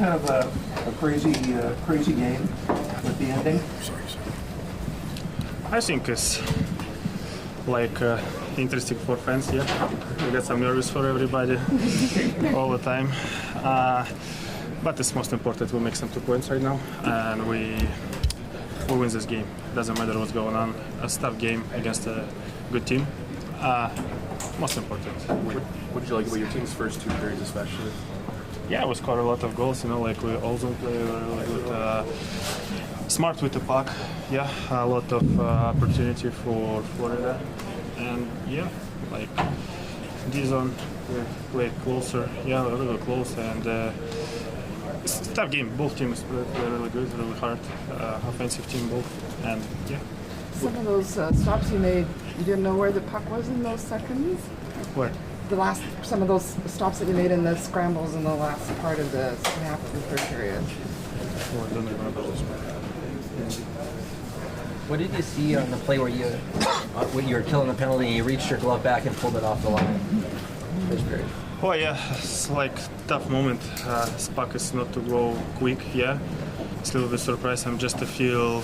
kind of a crazy game with the ending? I think it's like interesting for fans. Yeah, we got some nervous for everybody all the time, but it's most important we make some 2 points right now and we win this game. Doesn't matter what's going on. A tough game against a good team. Most important. What did you like about your team's first 2 periods, especially? Yeah, we scored a lot of goals. Like we also play really good, smart with the puck. Yeah, a lot of opportunity for Florida, and yeah, like this zone we play closer. Yeah, really close, and it's a tough game. Both teams play really good, really hard. Offensive team both, and yeah. Some of those stops you made, you didn't know where the puck was in those seconds? Where? Some of those stops that you made in the scrambles in the last part of the second half of the third period. Oh, I don't remember this one. What did you see on the play where you were killing the penalty and you reached your glove back and pulled it off the line? First period. Oh yeah, it's like tough moment. This puck is not to go quick. Yeah, it's a little bit surprised. I'm just to feel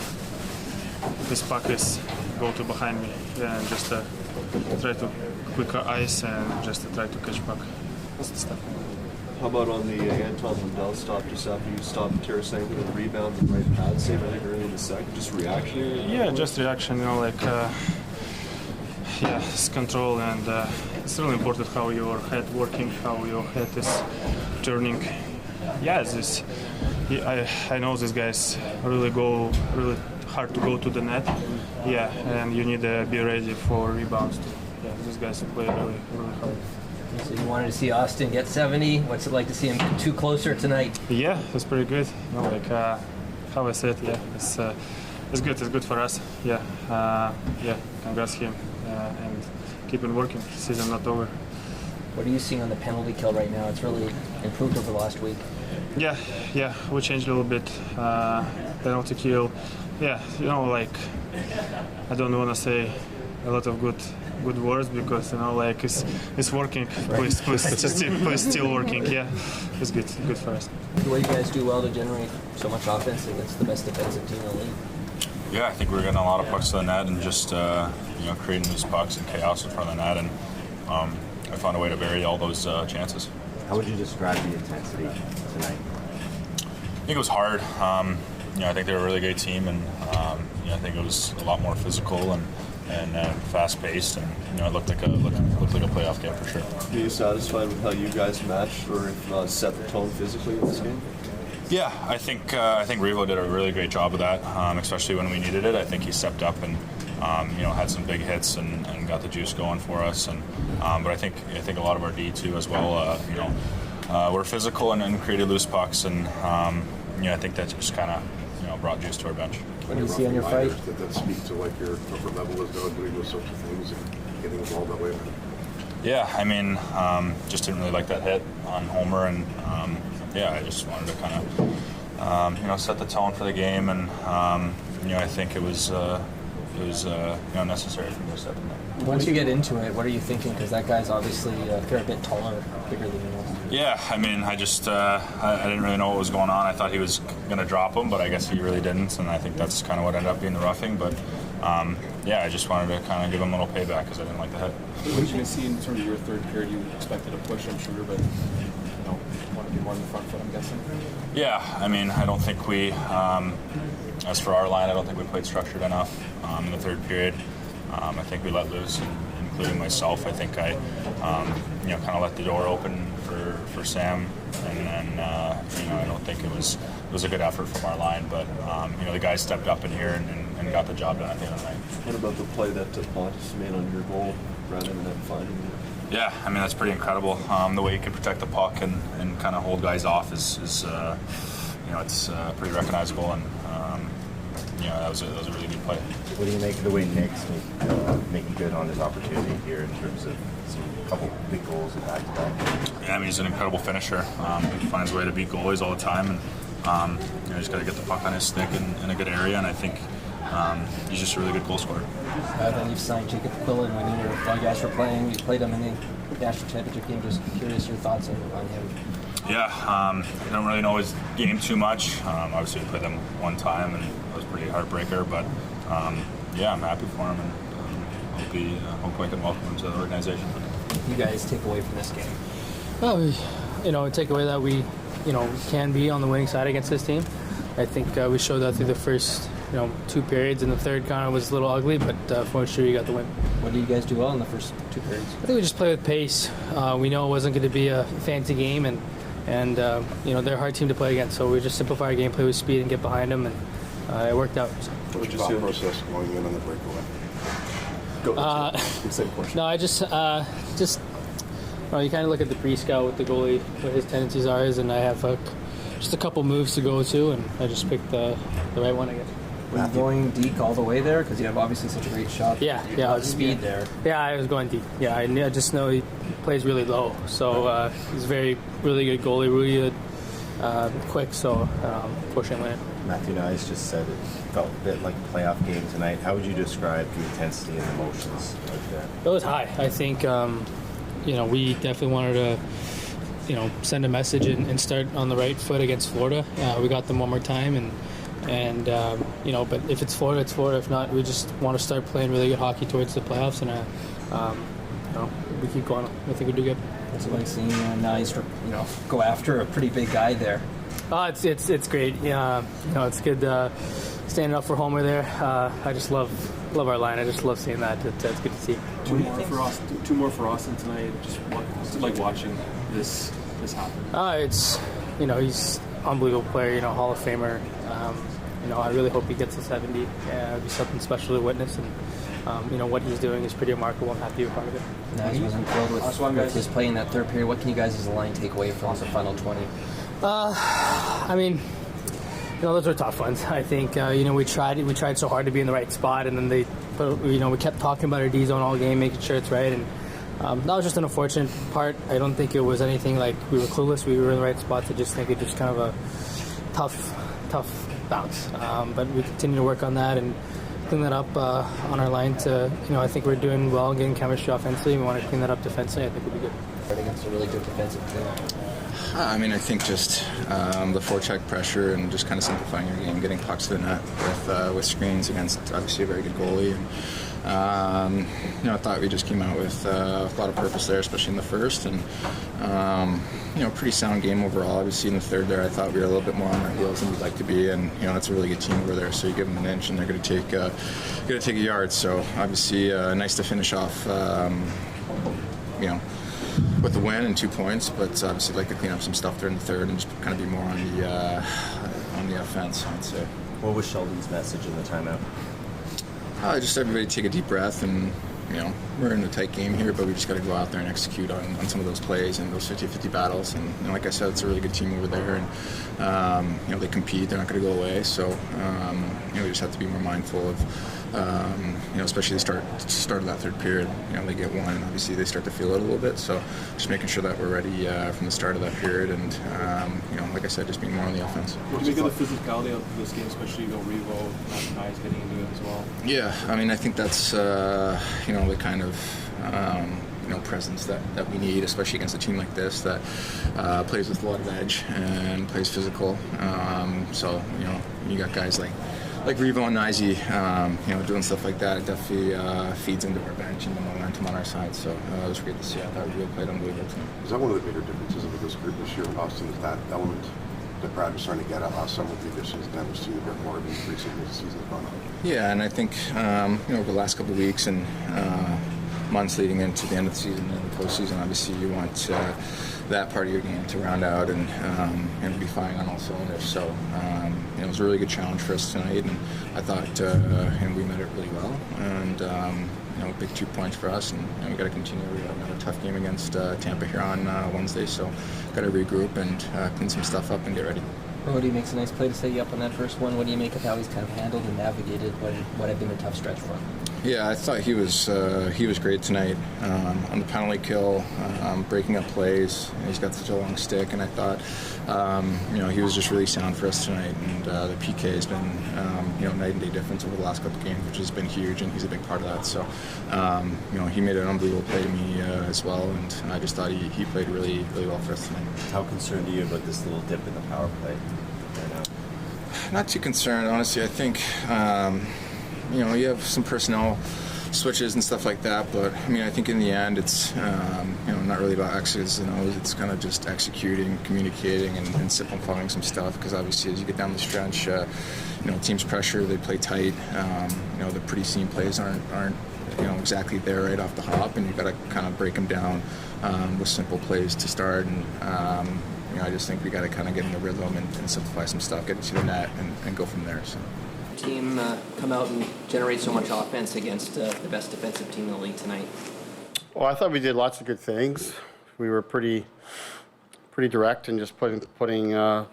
this puck is go to behind me. Yeah, and just try to quick ice and just to try to catch puck. That's the stuff. How about on the Anton Lundell stop just after you stopped Tarasenko with the rebound and right pad save, I think early in the second? Just reaction? Yeah, just reaction. Like yeah, it's control, and it's really important how your head working, how your head is turning. Yeah, this. I know these guys really hard to go to the net. Yeah, and you need to be ready for rebounds. Yeah, these guys play really hard. So you wanted to see Austin get 70. What's it like to see him 2 closer tonight? Yeah, it's pretty good. Like how I said, yeah, it's good. It's good for us. Yeah, yeah. Congrats him and keep on working. Season not over. What are you seeing on the penalty kill right now? It's really improved over the last week. Yeah, we changed a little bit. Penalty kill. Yeah, like I don't want to say a lot of good words because like it's working. Please, still working. Yeah, it's good. It's good for us. The way you guys do well to generate so much offense against the best defensive team in the league. Yeah, I think we're getting a lot of pucks to the net and just creating those pucks and chaos in front of the net, and I found a way to vary all those chances. How would you describe the intensity tonight? I think it was hard. I think they're a really great team, and I think it was a lot more physical and fast-paced, and it looked like a playoff game for sure. Are you satisfied with how you guys matched, or if not set the tone physically in this game? Yeah, I think Revo did a really great job of that, especially when we needed it. I think he stepped up and had some big hits and got the juice going for us. And but I think a lot of our D too as well. We're physical and created loose pucks, and I think that just kind of brought juice to our bench. What do you see on your fight? That speak to like your comfort level is now doing those sorts of things and getting involved that way. Yeah, I mean, just didn't really like that hit on Homer, and I just wanted to kind of set the tone for the game, and I think it was necessary for me to step in there. Once you get into it, what are you thinking? Because that guy's obviously a fair bit taller, bigger than you. Yeah, I mean, I just I didn't really know what was going on. I thought he was going to drop him, but I guess he really didn't, and I think that's kind of what ended up being the roughing. But I just wanted to kind of give him a little payback because I didn't like the hit. What did you see in terms of your third period? You expected a push, I'm sure, but want to be more in the front foot, I'm guessing. Yeah, I mean, I don't think we, as for our line, I don't think we played structured enough in the third period. I think we let loose, including myself. I think I, kind of let the door open for Sam, and then I don't think it was a good effort from our line, but the guys stepped up in here and got the job done at the end of the night. What about the play that Pontus made on your goal rather than finding you? Yeah, I mean, that's pretty incredible. The way you can protect the puck and kind of hold guys off is it's pretty recognizable, and that was a really good play. What do you make of the way Nick's making good on his opportunity here in terms of a couple big goals and back-to-back? Yeah, I mean, he's an incredible finisher. He finds a way to beat goalies all the time, and he's got to get the puck on his stick in a good area, and I think he's just a really good goal scorer. Then you've signed Jacob Quillen when you guys were playing. You played him in the national championship game. Just curious your thoughts on him. Yeah, I don't really know his game too much. Obviously, we played them one time, and it was pretty heartbreaker. But yeah, I'm happy for him, and hope I can welcome him to the organization. You guys take away from this game? Well, take away that we, can be on the winning side against this team. I think we showed that through the first, 2 periods, and the third kind of was a little ugly, but fortunately, we got the win. What did you guys do well in the first 2 periods? I think we just played with pace. We know it wasn't going to be a fancy game, and they're a hard team to play against, so we just simplify our game, play with speed, and get behind them, and it worked out. So. What was your thought process going in on the breakaway? No, I just you kind of look at the pre-scout with the goalie, what his tendencies are, and I have just a couple moves to go to, and I just picked the right one, I guess. Were you going deep all the way there? Because you have obviously such a great shot. Yeah. Speed there. Yeah, I was going deep. Yeah, I just know he plays really low, so he's a really good goalie, really good, quick. So fortunately, win it. Matthew Nyes just said it felt a bit like a playoff game tonight. How would you describe the intensity and emotions like that? It was high. I think we definitely wanted to send a message and start on the right foot against Florida. We got them one more time, and but if it's Florida, it's Florida. If not, we just want to start playing really good hockey towards the playoffs, and we keep going. I think we do good. What's it like seeing Nyes, go after a pretty big guy there? It's great. Yeah, it's good standing up for Homer there. I just love our line. I just love seeing that. It's good to see. Two more for Austin tonight. Just what's it like watching this happen? It's he's an unbelievable player. Hall of Famer. I really hope he gets to 70. It'd be something special to witness, and what he's doing is pretty remarkable. I'm happy to be a part of it. Now he wasn't thrilled with his play in that third period. What can you guys as a line take away from the final 20? Those were tough ones. I think we tried so hard to be in the right spot, and then we kept talking about our D zone all game, making sure it's right, and that was just an unfortunate part. I don't think it was anything like we were clueless. We were in the right spots. I just think it just kind of a tough bounce. But we continue to work on that and clean that up on our line. I think we're doing well getting chemistry offensively. We want to clean that up defensively. I think we'll be good. Against a really good defensive team. I think just the forecheck pressure and just kind of simplifying your game, getting pucks to the net with screens against obviously a very good goalie. And, I thought we just came out with a lot of purpose there, especially in the first. And, pretty sound game overall. Obviously in the third there, I thought we were a little bit more on our heels than we'd like to be. And, it's a really good team over there. So you give them an inch and they're going to take a yard. So obviously nice to finish off, with the win and 2 points, but obviously like to clean up some stuff during the third and just kind of be more on the offense, I'd say. What was Sheldon's message in the timeout? Just everybody take a deep breath, and we're in a tight game here, but we just got to go out there and execute on some of those plays and those 50-50 battles. And like I said, it's a really good team over there, and they compete. They're not going to go away, so we just have to be more mindful of. Especially the start of that third period, they get one, and obviously they start to feel it a little bit. So just making sure that we're ready from the start of that period, and like I said, just being more on the offense. What do you think of the physicality of this game, especially Revo, Nyes getting into it as well? Yeah, I think that's the kind of presence that we need, especially against a team like this that plays with a lot of edge and plays physical. So you got guys like Revo and Nyes, doing stuff like that. It definitely feeds into our bench and the momentum on our side. So it was great to see. I thought Revo played unbelievable tonight. Is that one of the bigger differences of this group this year in Austin? Is that element that Brad was trying to get at last summer with the additions, and we've seen a bit more of increasing as the season's gone on? Yeah, and I think over the last couple of weeks and months leading into the end of the season and the postseason, obviously you want that part of your game to round out and be firing on all cylinders. So it was a really good challenge for us tonight, and I thought we met it really well. And big 2 points for us, and we got to continue. We have another tough game against Tampa here on Wednesday, so got to regroup and clean some stuff up and get ready. Brody makes a nice play to set you up on that first one. What do you make of how he's kind of handled and navigated what had been a tough stretch for him? Yeah, I thought he was great tonight on the penalty kill, breaking up plays. He's got such a long stick, and I thought he was just really sound for us tonight. And the PK has been night and day difference over the last couple of games, which has been huge, and he's a big part of that. So he made an unbelievable play to me as well, and I just thought he played really well for us tonight. How concerned are you about this little dip in the power play? Not too concerned, honestly. I think you have some personnel switches and stuff like that, but I think in the end it's not really about X's and O's. It's kind of just executing, communicating, and simplifying some stuff. Because obviously, as you get down the stretch, teams pressure, they play tight. The pretty seam plays aren't exactly there right off the hop, and you've got to kind of break them down with simple plays to start. And I just think we got to kind of get in the rhythm and simplify some stuff, get into the net, and go from there. So. Team come out and generate so much offense against the best defensive team in the league tonight? Well, I thought we did lots of good things. We were pretty direct and just putting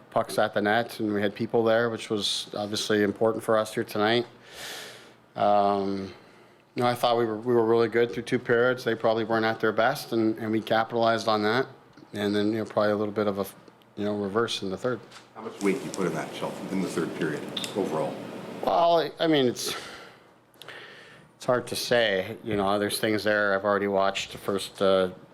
pucks at the net, and we had people there, which was obviously important for us here tonight. I thought we were really good through 2 periods. They probably weren't at their best, and we capitalized on that. And then probably a little bit of a reverse in the third. How much weight do you put in that, Shelton, in the third period overall? Well, it's hard to say. There's things there. I've already watched the first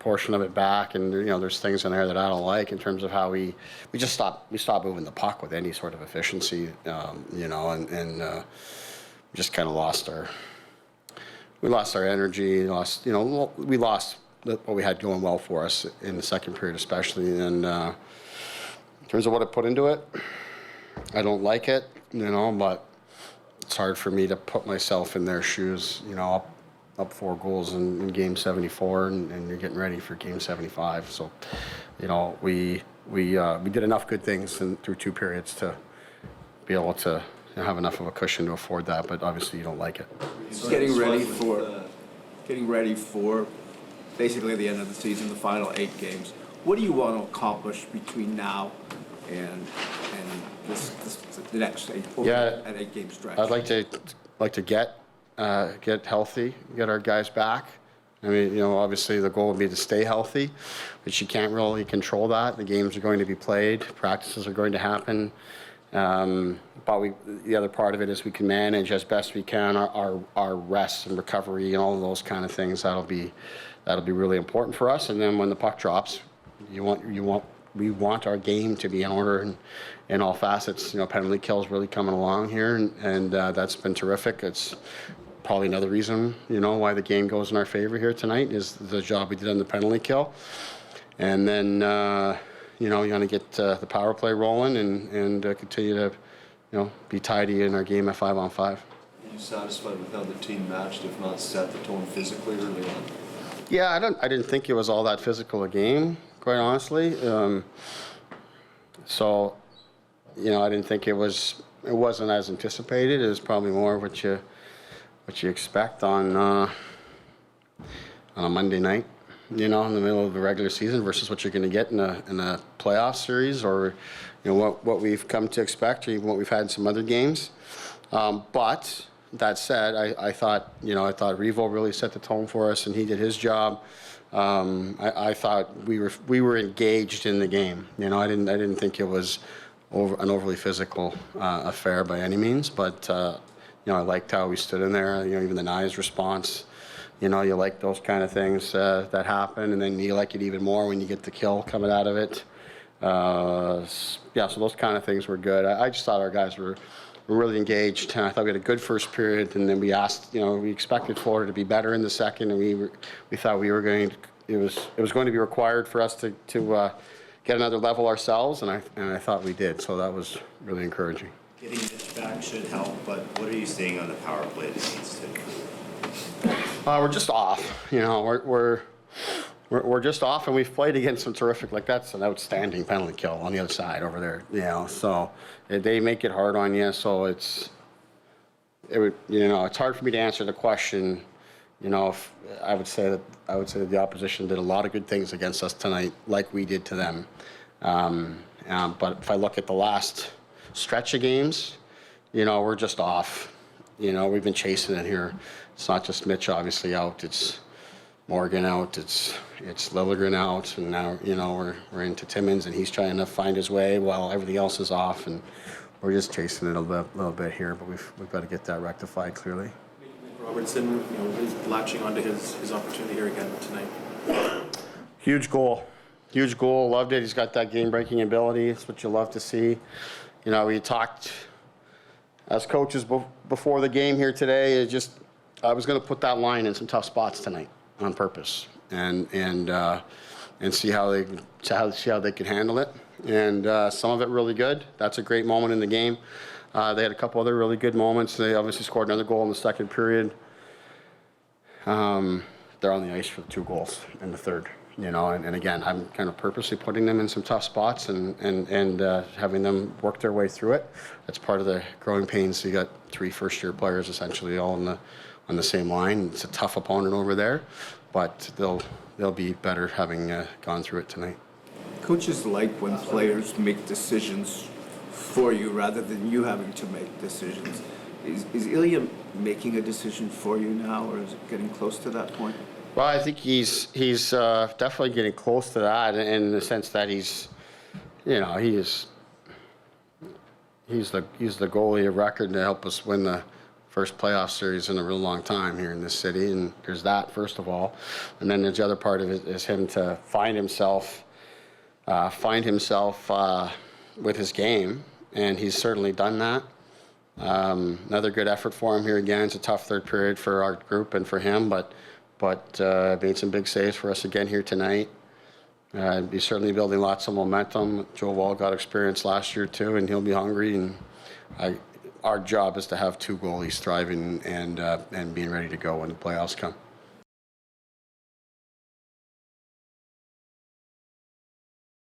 portion of it back, and there's things in there that I don't like in terms of how we just stopped moving the puck with any sort of efficiency, and just kind of lost our energy. We lost what we had going well for us in the second period, especially. And in terms of what I put into it, I don't like it, but it's hard for me to put myself in their shoes, up 4 goals in game 74, and you're getting ready for game 75. So, we did enough good things through 2 periods to be able to have enough of a cushion to afford that, but obviously you don't like it. Getting ready for basically the end of the season, the final 8 games. What do you want to accomplish between now and the next 8-game stretch? I'd like to get healthy, get our guys back. Obviously the goal would be to stay healthy, but you can't really control that. The games are going to be played, practices are going to happen. But the other part of it is we can manage as best we can our rest and recovery and all of those kind of things. That'll be really important for us. And then when the puck drops, we want our game to be in order in all facets. Penalty kills really coming along here, and that's been terrific. It's probably another reason why the game goes in our favor here tonight is the job we did on the penalty kill, and then you want to get the power play rolling and continue to be tidy in our game at 5-on-5. Are you satisfied with how the team matched, if not set the tone physically early on? Yeah, I didn't think it was all that physical a game, quite honestly. So, I didn't think it wasn't as anticipated. It was probably more what you expect on a Monday night, in the middle of the regular season versus what you're going to get in a playoff series, or what we've come to expect, or even what we've had in some other games. But that said, I thought Revo really set the tone for us, and he did his job. I thought we were engaged in the game. I didn't think it was an overly physical affair by any means, but I liked how we stood in there. Even the Nye's response. You like those kind of things that happen, and then you like it even more when you get the kill coming out of it. So those kind of things were good. I just thought our guys were really engaged, and I thought we had a good first period, and then we asked, we expected Florida to be better in the second, and we thought it was going to be required for us to get another level ourselves, and I thought we did, so that was really encouraging. Getting Mitch back should help, but what are you seeing on the power play that needs to improve? We're just off. We're just off, and we've played against some terrific. That's an outstanding penalty kill on the other side over there. So they make it hard on you. So it's hard for me to answer the question. If I would say that the opposition did a lot of good things against us tonight, like we did to them. But if I look at the last stretch of games, we're just off. You know, we've been chasing it here. It's not just Mitch obviously out. It's Morgan out. It's Lilligren out, and now we're into Timmins, and he's trying to find his way while everything else is off, and we're just chasing it a little bit here. But we've got to get that rectified clearly. Robertson, is latching onto his opportunity here again tonight. Huge goal. Loved it. He's got that game-breaking ability. It's what you love to see. We talked as coaches before the game here today. I was going to put that line in some tough spots tonight on purpose, and see how they can handle it. And some of it really good. That's a great moment in the game. They had a couple other really good moments. They obviously scored another goal in the second period. They're on the ice for 2 goals in the third. And again, I'm kind of purposely putting them in some tough spots and having them work their way through it. That's part of the growing pains. You got 3 first-year players essentially all on the same line. It's a tough opponent over there, but they'll be better having gone through it tonight. Coaches like when players make decisions for you rather than you having to make decisions. Is Ilya making a decision for you now, or is it getting close to that point? Well, I think he's definitely getting close to that in the sense that he's the goalie of record to help us win the first playoff series in a real long time here in this city, and there's that first of all, and then there's the other part of it is him to find himself with his game, and he's certainly done that. Another good effort for him here again. It's a tough third period for our group and for him, but made some big saves for us again here tonight. He's certainly building lots of momentum. Joe Wall got experience last year too, and he'll be hungry. And our job is to have 2 goalies thriving and being ready to go when the playoffs come.